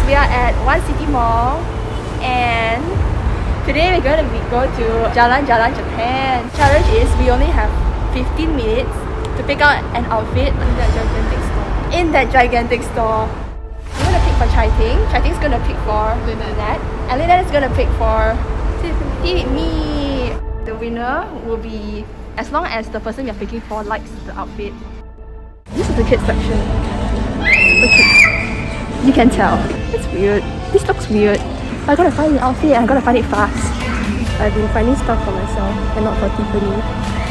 we are at One City Mall and today we're going to go to Jalan Jalan Japan. Challenge is we only have 15 minutes to pick out an outfit in that gigantic store. I'm going to pick for Chai Ting. Chai Ting's going to pick for Lynette. And Lynette is going to pick for tiffynyyi. The winner will be as long as the person you're picking for likes the outfit. This is the kids section. The kids. You can tell. It's weird. This looks weird. I gotta find the outfit and I gotta find it fast. I've been finding stuff for myself and not for Tiffany.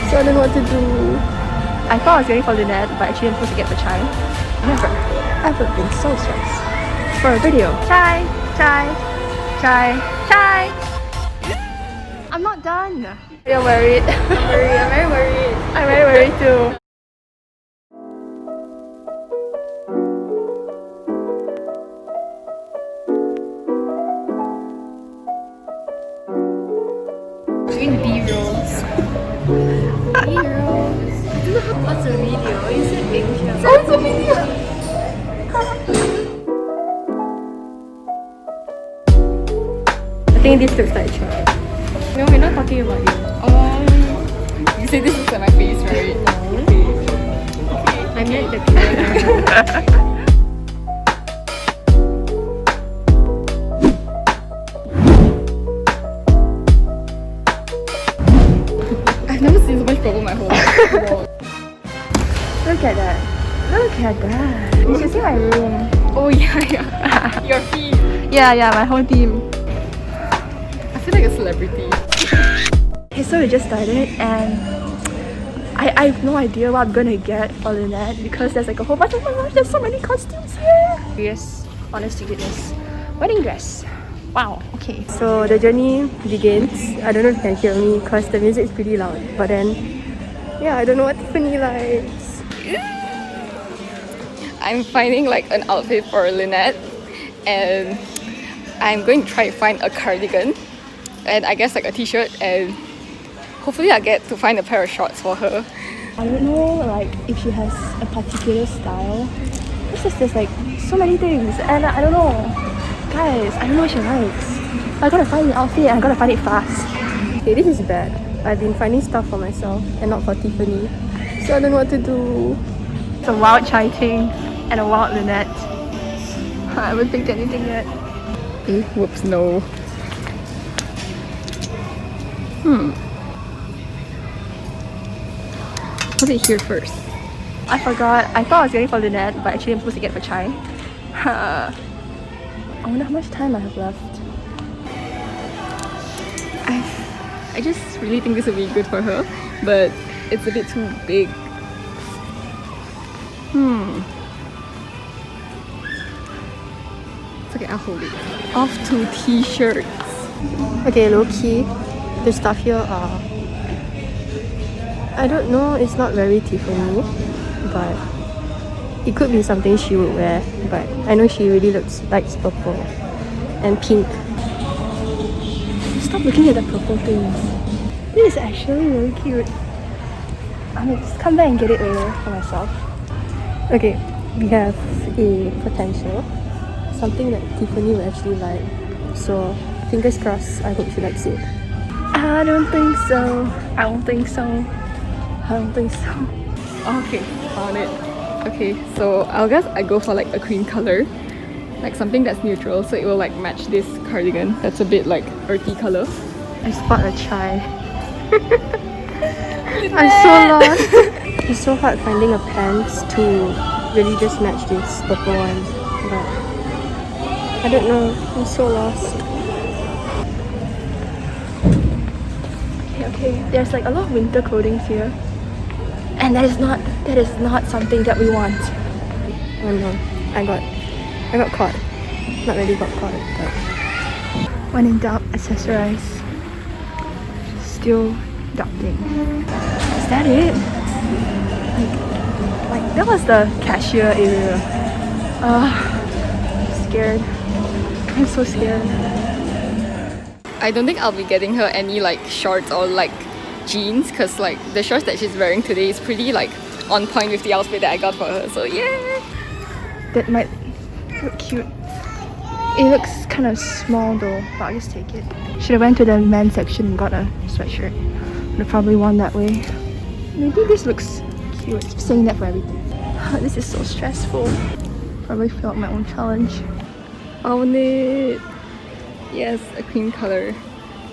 So I don't know what to do. I thought I was getting for Lynette, but actually I'm supposed to get for Chai. Never ever been so stressed for a video. Chai, Chai, Chai, Chai. I'm not done. You're worried. I'm worried. I'm very worried. I'm very worried too. Doing B-rolls. B-rolls. What's a video? You said picture. Oh, it's a video. I think this looks like Chai. No, we're not talking about you. You say this looks like my face, right? No. Okay. I meant the camera. I've never seen so much purple in my whole life. Look at that. Look at that. You should see my room. Oh yeah. Your feet. Yeah, my whole team. I feel like a celebrity. Okay, so we just started and I have no idea what I'm gonna get for Lynette because there's like a whole bunch of, oh my gosh, there's so many costumes here. Yes, honest to goodness. Wedding dress. Wow, okay. So the journey begins. I don't know if you can hear me because the music is pretty loud. But then, yeah, I don't know what Tiffany likes. I'm finding like an outfit for Lynette and I'm going to try to find a cardigan and I guess like a t-shirt and hopefully I get to find a pair of shorts for her. I don't know like if she has a particular style. It's just there's like so many things and I don't know. Guys, I don't know what she likes. I gotta find the outfit and I gotta find it fast. Okay, this is bad. I've been finding stuff for myself and not for Tiffany. So I don't know what to do. It's a wild Chai Ting and a wild Lynette. I haven't picked anything yet. Whoops, no. Put it here first. I forgot. I thought I was getting for Lynette, but actually I'm supposed to get for Chai. I wonder how much time I have left. I just really think this would be good for her, but it's a bit too big. It's okay, I'll hold it. Off to t-shirts. Okay, low key, the stuff here are, I don't know, it's not very Tiffany, but it could be something she would wear. But I know she really likes purple and pink. Stop looking at the purple things. This is actually really cute. I'm gonna just come back and get it later for myself. Okay, we have a potential, something that Tiffany will actually like. So fingers crossed, I hope she likes it. I don't think so. I don't think so. I don't think so. Okay, found it. Okay, so I guess I go for like a cream color, like something that's neutral, so it will like match this cardigan that's a bit like earthy color. I spot a Chai. I'm so lost. It's so hard finding a pants to really just match this purple one, but I don't know. I'm so lost. Okay. There's like a lot of winter clothing here, and that is not something that we want. Oh no, I got caught. Not really got caught, but when in doubt, accessorize. Still doubting. Is that it? Like that was the cashier area. I'm scared. I'm so scared. I don't think I'll be getting her any like shorts or like jeans because like the shorts that she's wearing today is pretty like on point with the outfit that I got for her. So yeah, That might look cute. It looks kind of small though, but I'll just take it. Should have went to the men's section and got a sweatshirt. Would have probably worn that way. Maybe this looks cute. Just saying that for everything. This is so stressful. Probably feel like my own challenge. Own it. Yes, a cream color.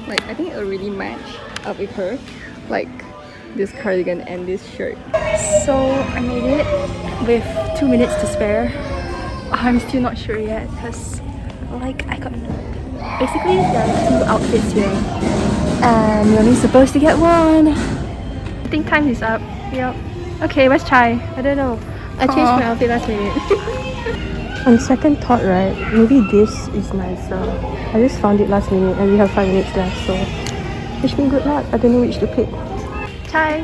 Like I think it'll really match up with her. Like this cardigan and this shirt. So I made it with 2 minutes to spare. I'm still not sure yet because like I got basically there are 2 outfits here and you're only supposed to get one. I think time is up. Yep. Okay, where's Chai? I don't know. I changed my outfit last minute. On second thought, right, maybe this is nicer. I just found it last minute and we have 5 minutes left, so wish me good luck. I don't know which to pick. Chai,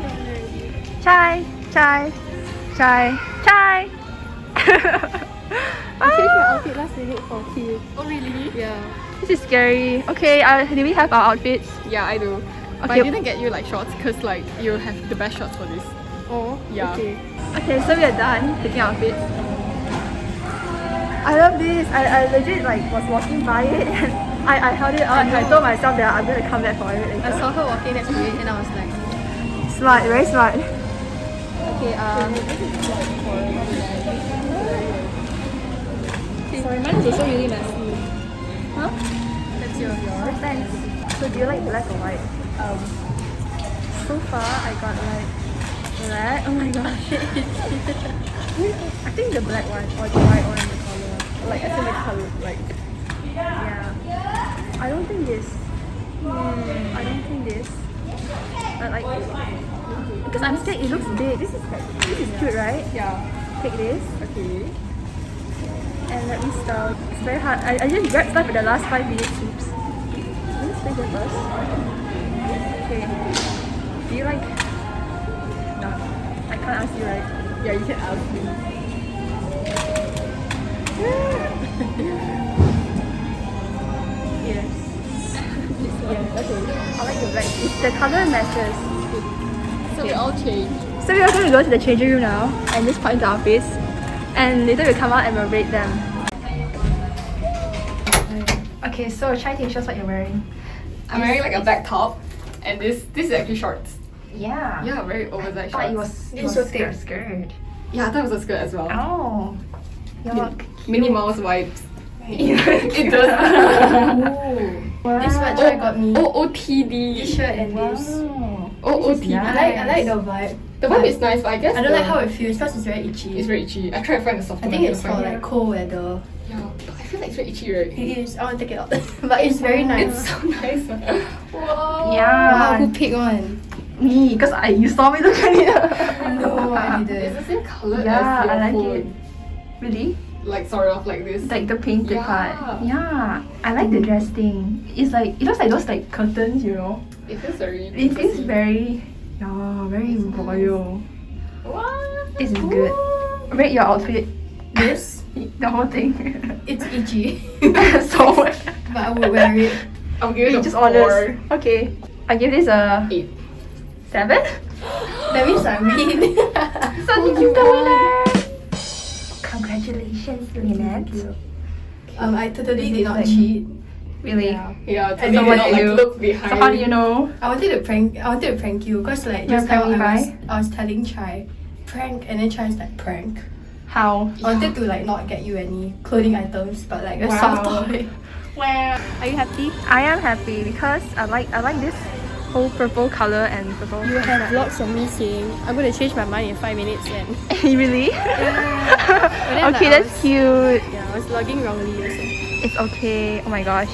Chai, Chai, Chai, Chai. I changed my outfit last minute for tea. Oh really? Yeah. This is scary. Okay, do we have our outfits? Yeah, I do. But I Okay. didn't get you like shorts because like you have the best shorts for this. Oh, Yeah. okay. Okay, so we are done picking outfits. I love this. I legit like was walking by it and I held it out and I told myself that I'm gonna come back for it later. I saw her walking next to it and I was like, Smart, very smart. okay, Sorry, mine is also really messy. Huh? that's yours. Thanks. So do you like black or white? So far I got like black. Oh my gosh. I think the black one or the white one, the color. Like I think the color, like yeah. I don't think this. I don't think this. But like because I'm scared it looks big. This is cute, right? Yeah. Take this Okay. and let me start. It's very hard. I just grabbed stuff at the last 5 minutes. Oops. Let me stay here first. Okay. Do you like? No, I can't ask you, right? Yeah, you can ask me. Yes. Yes. Okay. I like the black. It's the color matches. So we all change. So we are going to go to the changing room now and just point to our face. And later we'll come out and we'll rate them. Okay, so try to show us what you're wearing. I'm wearing like a black top and this is actually shorts. Yeah. Yeah, very oversized I thought shorts. it was so skirt. Skirt. Yeah, I thought it was a skirt as well. Oh. You Yeah. look Minnie Mouse vibes. it does. Wow. This what Chai got me. OOTD. This shirt and this. OOTD. I like the vibe. The vibe is nice, but I guess I don't like how it feels because it's very itchy. it's very itchy. I try to find a softer I think one, it's but for like cold weather. yeah, but I feel like it's very itchy, right? It is. I want to take it out. But it's very nice. It's so nice. Wow. Yeah. Wow, who picked one? Me, because you saw me look at it. No, I It's didn't. the same color Yeah, as your I like phone. it. Really? Like sort of like this. Like the painted Yeah. part. Yeah. I like the dress thing. It's like it looks like those like curtains, you know. It feels very. It feels very very royal. What? This is good. Rate your outfit. This? The whole thing. It's itchy. So But I would wear it. I'm giving it a just 4. honest. Okay. I give this a 8. 7. That means I win. So this is the winner. Congratulations, Lynette. I totally did not cheat. Really? Yeah. Yeah, And totally so did what not did like you- look behind. So how do you know? I wanted to prank you because like You're just now pranking I was telling Chai prank and then Chai's like prank. How? I wanted to like not get you any clothing items but like a Wow. soft toy. Are you happy? I am happy because I like this whole purple color and purple. You have vlogs of me saying I'm going to change my mind in 5 minutes and Really? then, Okay, like, I that's was- cute. yeah, I was logging wrongly also. It's okay. Oh my gosh.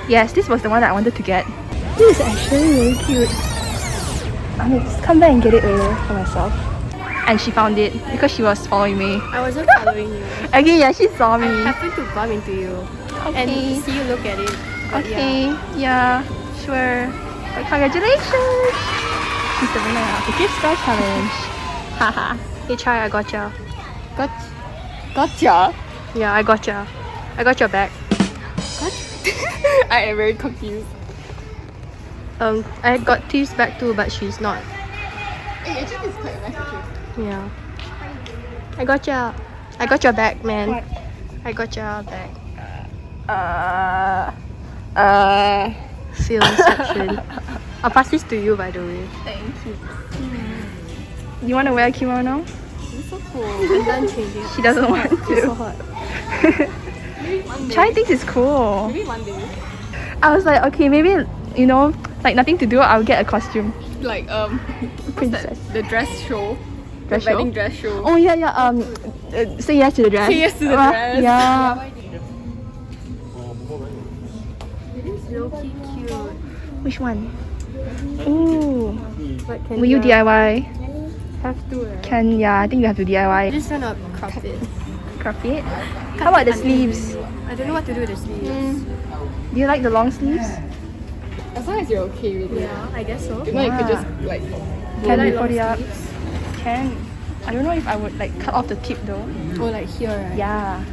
Yes, this was the one that I wanted to get. This is actually really cute. I'm gonna just come back and get it later for myself. And she found it because she was following me. I wasn't following you. Okay, yeah, she saw me. I happened to bump into you and Okay. see you look at it. But Okay, yeah, sure. But congratulations! She's the winner of the gift star challenge. Haha. Hey, try, I gotcha. Gotcha. Yeah, I gotcha. I got your back. I am very confused. I got Tiff's back too, but she's not. Hey, actually, it's quite nice actually. Yeah. I got your back, man. What? I got your back. Film section. I'll pass this to you, by the way. Thank you. You want to wear a kimono? It's so cool. I'm done changing. She doesn't want It's so to. hot. Chai thinks it's cool. Maybe one day. I was like, okay, maybe, you know, like nothing to do, I'll get a costume. Like Princess. the dress show. Dress The show? wedding dress show. Oh yeah, yeah. Say yes to the dress. Say yes to the dress. Yeah. It's low-key cute. Which one? Ooh. But can Will you DIY? Have to, right? Can, yeah, I think you have to I'm DIY. just gonna crop it. Craft it. How about the sleeves? I don't know what to do with the sleeves. Do you like the long sleeves? As long as you're okay with it. Yeah, I guess so. If not, you could Yeah. just like. Can like we put long it up? sleeves? Can. I don't know if I would like cut off the tip though. Oh, like here, right? Yeah.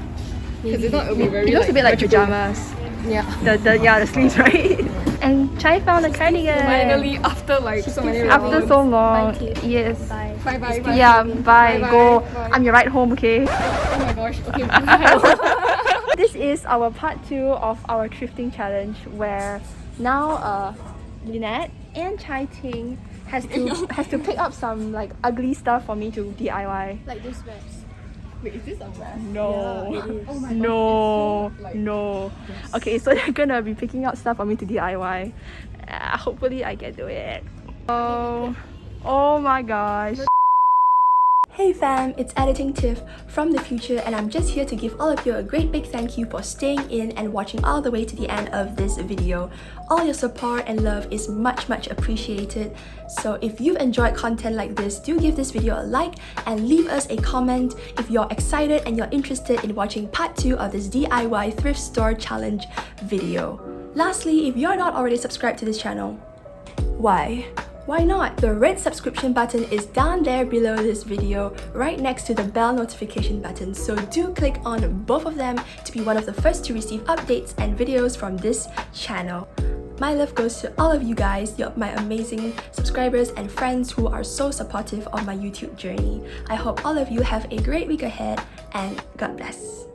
Because if not, it'll be very. It looks a bit like vertical. pajamas. Yeah. The sleeves, right? And Chai found a cardigan. Finally, after like so many rounds. After so long. Bye, kid. Yes. Bye. Bye bye. Bye. Yeah, bye. Bye, Go. bye. I'm your ride home, okay? Oh my gosh. Okay. Bye. This is our part 2 of our thrifting challenge where now Lynette and Chai Ting has to pick up some like ugly stuff for me to DIY. Like this vest. Wait, is this a vest? No. Yeah, it is. Oh my No, gosh, it's so, like, no. Okay, so they're gonna be picking out stuff for me to DIY. Hopefully I can do it. Oh my gosh. Hey fam, it's Editing Tiff from the future, and I'm just here to give all of you a great big thank you for staying in and watching all the way to the end of this video. All your support and love is much appreciated. So if you've enjoyed content like this, do give this video a like and leave us a comment if you're excited and you're interested in watching part 2 of this DIY thrift store challenge video. Lastly, if you're not already subscribed to this channel, why? Why not? The red subscription button is down there below this video, right next to the bell notification button, so do click on both of them to be one of the first to receive updates and videos from this channel. My love goes to all of you guys, you're my amazing subscribers and friends who are so supportive of my YouTube journey. I hope all of you have a great week ahead, and God bless.